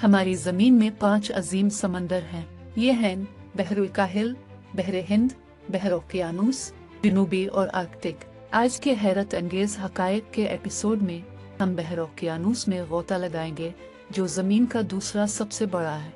हमारी ज़मीन में 5 अजीम समंदर हैं। ये हैं बहरुल काहिल, बहर हिंद, बहर ओकियानूस, जनूबी और आर्कटिक। आज के हैरत अंगेज हकायक के एपिसोड में हम बहर ओकियानूस में गोता लगाएंगे, जो ज़मीन का दूसरा सबसे बड़ा है।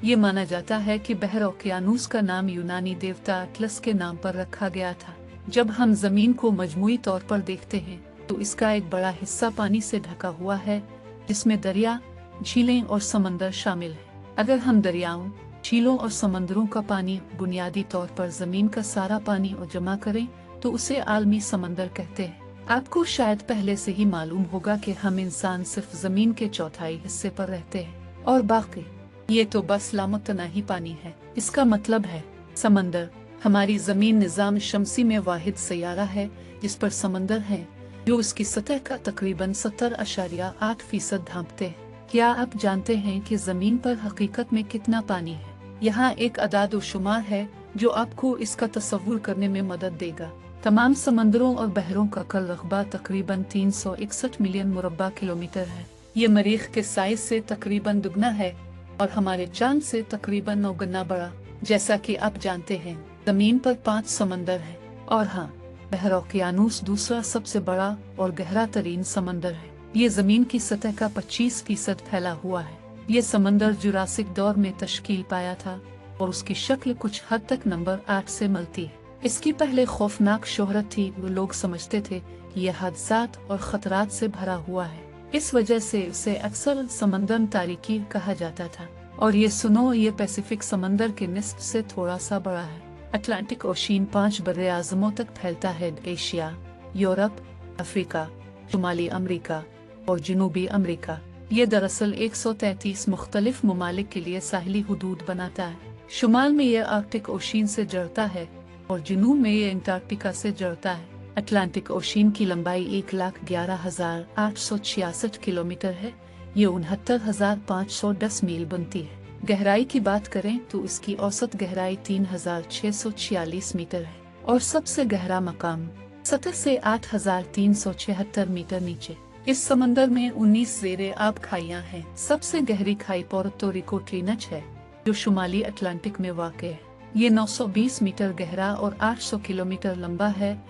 ये माना जाता है कि बहर ओकियानूस का नाम यूनानी देवता अटलस के नाम पर रखा गया था। जब हम ज़मीन को मजमूई तौर पर देखते हैं तो इसका एक बड़ा हिस्सा पानी से ढका हुआ है, जिसमें दरिया, झीलें और समंदर शामिल हैं। अगर हम दरियाओं, झीलों और समंदरों का पानी बुनियादी तौर पर ज़मीन का सारा पानी और जमा करें तो उसे आलमी समंदर कहते हैं। आपको शायद पहले से ही मालूम होगा कि हम इंसान सिर्फ ज़मीन के चौथाई हिस्से पर रहते हैं और बाकी ये तो बस लामतनाही पानी है। इसका मतलब है समंदर। हमारी ज़मीन निज़ाम शमसी में वाहिद सैयारा है जिस पर समंदर है, जो उसकी सतह का तकरीबन 70.8% ढांपते हैं। क्या आप जानते हैं कि ज़मीन पर हकीकत में कितना पानी है? यहाँ एक अदाद व शुमार है जो आपको इसका तस्वुर करने में मदद देगा। तमाम समंदरों और बहरों का कुल रकबा तकरीबन 361 मिलियन मुरब्बा किलोमीटर है। ये मरीख के साइज से तकरीबन दुगना है और हमारे चांद से तकरीबन 9 गुना बड़ा। जैसा कि आप जानते हैं, ज़मीन पर 5 समंदर है और हाँ, बहर ओकियानूस दूसरा सबसे बड़ा और गहरा तरीन समंदर है। ये ज़मीन की सतह का 25% फैला हुआ है। ये समंदर जुरासिक दौर में तश्कील पाया था और उसकी शक्ल कुछ हद तक नंबर 8 से मिलती है। इसकी पहले खौफनाक शोहरत थी। वो लोग समझते थे कि यह हादसात और खतरात से भरा हुआ है। इस वजह से इसे अक्सर समंदर तारीकी कहा जाता था। और ये सुनो, ये पैसिफिक समंदर के निस्फ से थोड़ा सा बड़ा है। अटलांटिक ओशियन 5 बर्रे आज़मों तक फैलता है। एशिया, यूरोप, अफ्रीका, शुमाली अमरीका और जनूबी अमरीका। ये दरअसल 133 मुख्तलिफ ममालिक के लिए साहिली हुदूद बनाता है। शुमाल में ये आर्कटिक ओशियन से जुड़ता है और जनूब में ये अंटार्कटिका से जुड़ता है। अटलांटिक ओशियन की लंबाई 1,11,866 किलोमीटर है। ये 69,510 मील बनती है। गहराई की बात करें तो इसकी औसत गहराई 3,646 मीटर है और सबसे गहरा मकाम सतह से 8,376 मीटर नीचे। इस समंदर में 19 ज़ेरे आब खाइयां हैं। सबसे गहरी खाई पुर्तो रिको ट्रिनच है, जो शुमाली अटलांटिक में वाक़ है। ये 920 मीटर गहरा और 800 किलोमीटर लंबा है,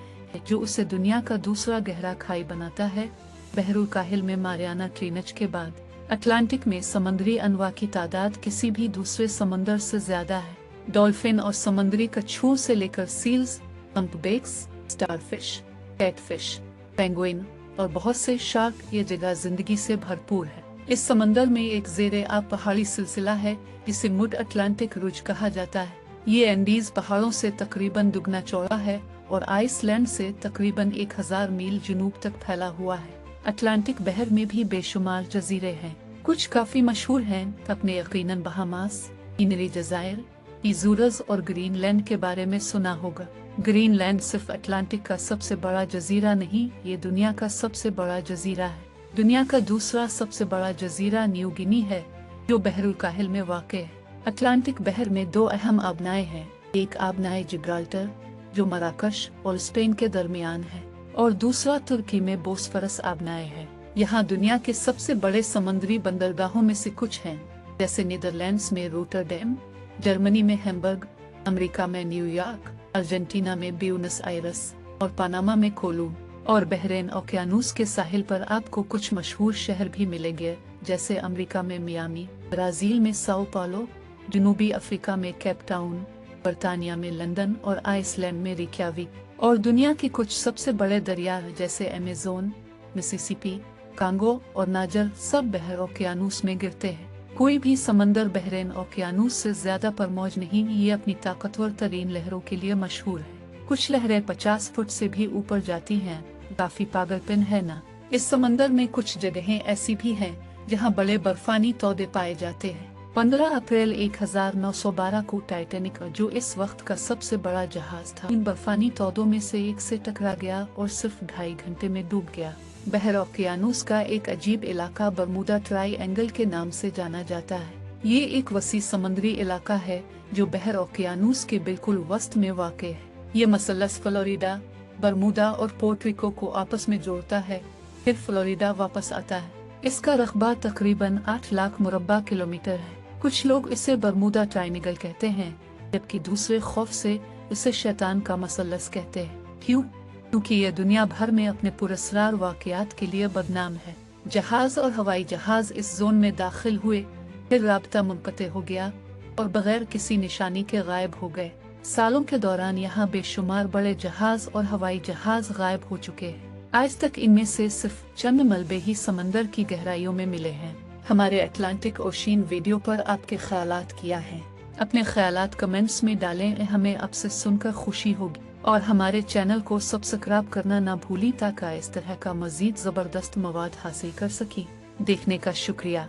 जो उसे दुनिया का दूसरा गहरा खाई बनाता है, बहरुल काहिल में मारियाना ट्रिनच के बाद। अटलांटिक में समुद्री अनवा की तादाद किसी भी दूसरे समंदर से ज्यादा है। डॉल्फिन और समुद्री कछुओं से लेकर सील्स, हम्पबैक्स, स्टारफिश, कैटफिश, पेंगुइन और बहुत से शार्क ये जगह जिंदगी से भरपूर है। इस समंदर में एक ज़ेरे आब पहाड़ी सिलसिला है जिसे मिड अटलांटिक रुज कहा जाता है। ये एंडीज पहाड़ों से तकरीबन दुगना चौड़ा है और आइसलैंड से तकरीबन 1000 मील जनूब तक फैला हुआ है। अटलांटिक बहर में भी बेशुमार जजीरे हैं। कुछ काफी मशहूर हैं अपने यकीनन बहामास, इनरी जजायर, इजूरस और ग्रीनलैंड के बारे में सुना होगा। ग्रीनलैंड सिर्फ अटलांटिक का सबसे बड़ा जजीरा नहीं, ये दुनिया का सबसे बड़ा जजीरा है। दुनिया का दूसरा सबसे बड़ा जजीरा न्यू गिनी है, जो बहरुल काहिल में वाक़ है। अटलांटिक बहर में 2 अहम आबनाएं हैं। एक आबनाए जिब्राल्टर, जो मराकश और स्पेन के दरमियान है, और दूसरा तुर्की में बोस्फरस आबनाए है। यहाँ दुनिया के सबसे बड़े समुद्री बंदरगाहों में से कुछ हैं, जैसे नीदरलैंड्स में रोटरडैम, जर्मनी में हैम्बर्ग, अमेरिका में न्यूयॉर्क, अर्जेंटीना में ब्यूनस आयरस और पनामा में कोलूम। और बहरेन ओकियानूस के साहिल पर आपको कुछ मशहूर शहर भी मिलेंगे, जैसे अमेरिका में मियामी, ब्राजील में साओ पालो, जनूबी अफ्रीका में केप टाउन, बर्तानिया में लंदन और आइसलैंड में रिक्याविक। और दुनिया के कुछ सबसे बड़े दरिया जैसे अमेज़न, मिसिसिपी, कांगो और नाजर सब बहर ओकियानूस में गिरते हैं। कोई भी समंदर बहरेन ओकियानूस से ज्यादा परमौज नहीं। ये अपनी ताकतवर तरीन लहरों के लिए मशहूर है। कुछ लहरें 50 फुट से भी ऊपर जाती हैं। काफी पागलपन है ना। इस समंदर में कुछ जगहें ऐसी भी हैं जहां बड़े बर्फानी तौदे पाए जाते हैं। 15 अप्रैल 1912 को टाइटैनिक, जो इस वक्त का सबसे बड़ा जहाज था, इन बर्फानी तौदों में से एक से टकरा गया और सिर्फ 2.5 घंटे में डूब गया। बहर ओकियानूस का एक अजीब इलाका बरमूडा ट्रायंगल के नाम से जाना जाता है। ये एक वसी समुद्री इलाका है जो बहर ओकियानूस के बिल्कुल वस्त में वाक़ है। ये मसलस फ्लोरिडा, बरमूडा और पोर्टरिको को आपस में जोड़ता है। फिर फ्लोरिडा वापस आता है। इसका रकबा तकरीबन 8 लाख मुरब्बा किलोमीटर है। कुछ लोग इसे बरमूडा ट्रायंगल कहते हैं, जबकि दूसरे खौफ से इसे शैतान का मसल्लस कहते हैं। क्यों? क्योंकि ये दुनिया भर में अपने पुरस्कार वाक़यात के लिए बदनाम है। जहाज और हवाई जहाज इस जोन में दाखिल हुए, फिर राब्ता मुनक़ते हो गया और बगैर किसी निशानी के गायब हो गए। सालों के दौरान यहाँ बेशुमार बड़े जहाज और हवाई जहाज गायब हो चुके हैं। आज तक इनमें से सिर्फ चंद मलबे ही समंदर की गहराइयों में मिले हैं। हमारे अटलांटिक ओशियन वीडियो पर आपके ख्यालात क्या हैं? अपने ख्यालात कमेंट्स में डालें, हमें आपसे सुनकर खुशी होगी। और हमारे चैनल को सब्सक्राइब करना ना भूलें ताकि इस तरह का मजीद ज़बरदस्त मवाद हासिल कर सकें। देखने का शुक्रिया।